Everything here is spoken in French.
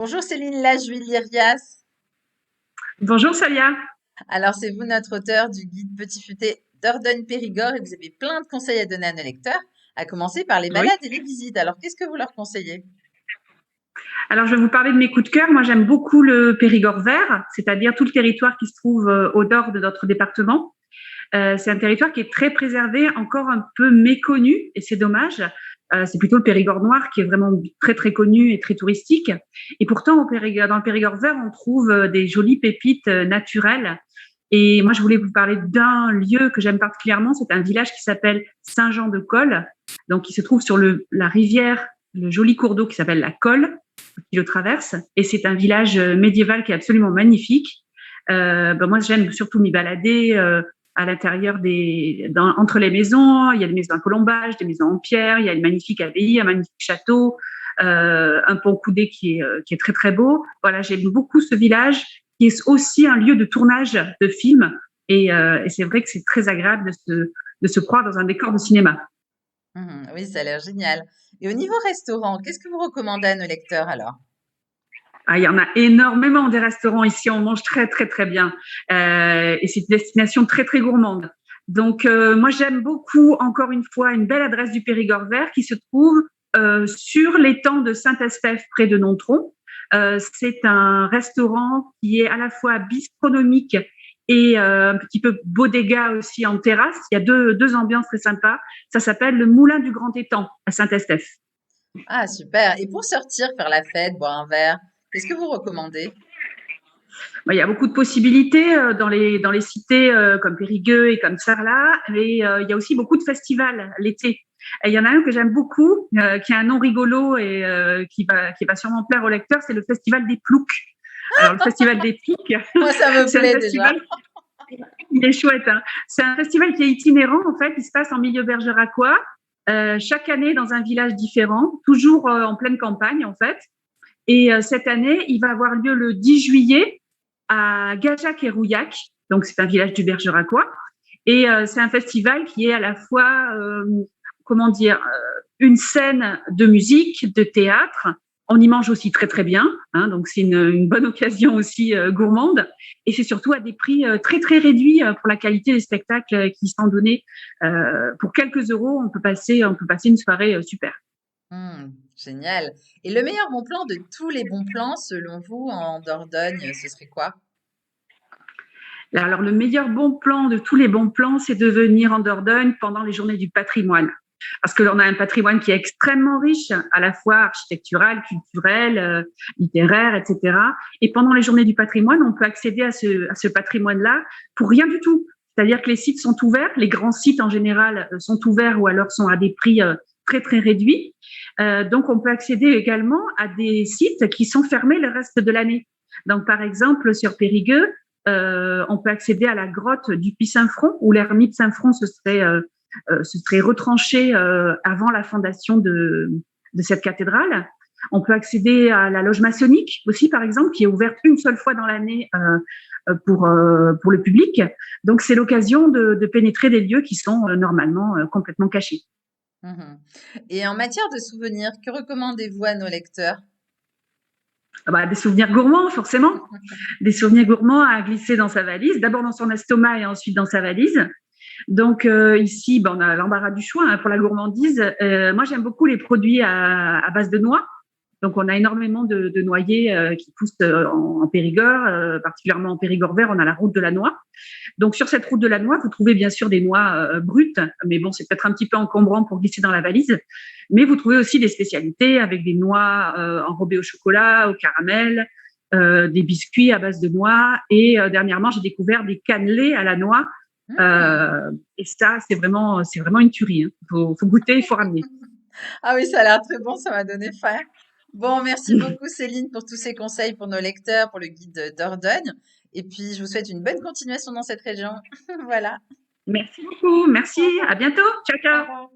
Bonjour Céline Lajuille-Lyrias. Bonjour Salia. Alors, c'est vous notre auteur du guide Petit Futé Dordogne-Périgord et vous avez plein de conseils à donner à nos lecteurs, à commencer par les Oui. balades et les visites. Alors, qu'est-ce que vous leur conseillez? Alors je vais vous parler de mes coups de cœur. Moi j'aime beaucoup le Périgord vert, c'est-à-dire tout le territoire qui se trouve au nord de notre département. C'est un territoire qui est très préservé, encore un peu méconnu, et c'est dommage. C'est plutôt le Périgord noir qui est vraiment très très connu et très touristique. Et pourtant dans le Périgord vert, on trouve des jolies pépites naturelles. Et moi je voulais vous parler d'un lieu que j'aime particulièrement. C'est un village qui s'appelle Saint-Jean-de-Colle, donc qui se trouve sur la rivière, le joli cours d'eau qui s'appelle la Colle, qui le traverse. Et c'est un village médiéval qui est absolument magnifique. Moi, j'aime surtout m'y balader à l'intérieur entre les maisons. Il y a des maisons à colombage, des maisons en pierre. Il y a une magnifique abbaye, un magnifique château, un pont coudé qui est très très beau. Voilà, j'aime beaucoup ce village qui est aussi un lieu de tournage de films. Et c'est vrai que c'est très agréable de se croire dans un décor de cinéma. Oui, ça a l'air génial. Et au niveau restaurant, qu'est-ce que vous recommandez à nos lecteurs alors? Ah, il y en a énormément des restaurants ici, on mange très très très bien. Et c'est une destination très très gourmande. Donc moi j'aime beaucoup, encore une fois, une belle adresse du Périgord vert qui se trouve sur l'étang de Saint-Estèphe près de Nontron. C'est un restaurant qui est à la fois bistronomique et un petit peu bodega aussi en terrasse. Il y a deux ambiances très sympas. Ça s'appelle le Moulin du Grand Étang à Saint-Estèphe. Ah, super. Et pour sortir, faire la fête, boire un verre, qu'est-ce que vous recommandez? Il y a beaucoup de possibilités dans les cités comme Périgueux et comme Sarlat, mais il y a aussi beaucoup de festivals l'été. Et il y en a un que j'aime beaucoup, qui a un nom rigolo et qui va sûrement plaire aux lecteurs, c'est le Festival des Ploucs. Alors, le Festival des Ploucs, Moi, ça me c'est un plaît déjà. festival, il est chouette, hein. C'est un festival qui est itinérant, en fait, il se passe en milieu bergeracois, chaque année dans un village différent, toujours en pleine campagne, en fait. Et cette année, il va avoir lieu le 10 juillet à Gajac et Rouillac. Donc, c'est un village du Bergeracois. Et c'est un festival qui est à la fois, comment dire, une scène de musique, de théâtre. On y mange aussi très très bien, hein, donc c'est une bonne occasion aussi gourmande. Et c'est surtout à des prix très très réduits pour la qualité des spectacles qui sont donnés. Pour quelques euros, on peut passer une soirée super. Génial. Et le meilleur bon plan de tous les bons plans, selon vous, en Dordogne, ce serait quoi? Alors, le meilleur bon plan de tous les bons plans, c'est de venir en Dordogne pendant les journées du patrimoine. Parce que l'on a un patrimoine qui est extrêmement riche, à la fois architectural, culturel, littéraire, etc. Et pendant les journées du patrimoine, on peut accéder à ce patrimoine-là pour rien du tout. C'est-à-dire que les sites sont ouverts, les grands sites en général sont ouverts ou alors sont à des prix très très réduits. Donc on peut accéder également à des sites qui sont fermés le reste de l'année. Donc par exemple sur Périgueux, on peut accéder à la grotte du Puy Saint-Front, où l'ermite Saint-Front se serait retranché avant la fondation de cette cathédrale. On peut accéder à la loge maçonnique aussi, par exemple, qui est ouverte une seule fois dans l'année pour le public. Donc, c'est l'occasion de pénétrer des lieux qui sont normalement complètement cachés. Mhm. Et en matière de souvenirs, que recommandez-vous à nos lecteurs? Ah bah, des souvenirs gourmands, forcément. Des souvenirs gourmands à glisser dans sa valise, d'abord dans son estomac et ensuite dans sa valise. Donc ici, on a l'embarras du choix, hein, pour la gourmandise. Moi, j'aime beaucoup les produits à base de noix. Donc, on a énormément de noyers qui poussent en Périgord, particulièrement en Périgord vert. On a la route de la noix. Donc, sur cette route de la noix, vous trouvez bien sûr des noix brutes, mais bon, c'est peut-être un petit peu encombrant pour glisser dans la valise. Mais vous trouvez aussi des spécialités avec des noix enrobées au chocolat, au caramel, des biscuits à base de noix. Et dernièrement, j'ai découvert des cannelés à la noix. Hmm. Et ça, c'est vraiment une tuerie, hein. Faut goûter, il faut ramener. Ah oui, ça a l'air très bon, ça m'a donné faim. Bon, merci beaucoup Céline pour tous ces conseils pour nos lecteurs, pour le guide Dordogne. Et puis, je vous souhaite une bonne continuation dans cette région. Voilà. Merci beaucoup. Merci. Au revoir. À bientôt. Ciao, Au ciao. revoir.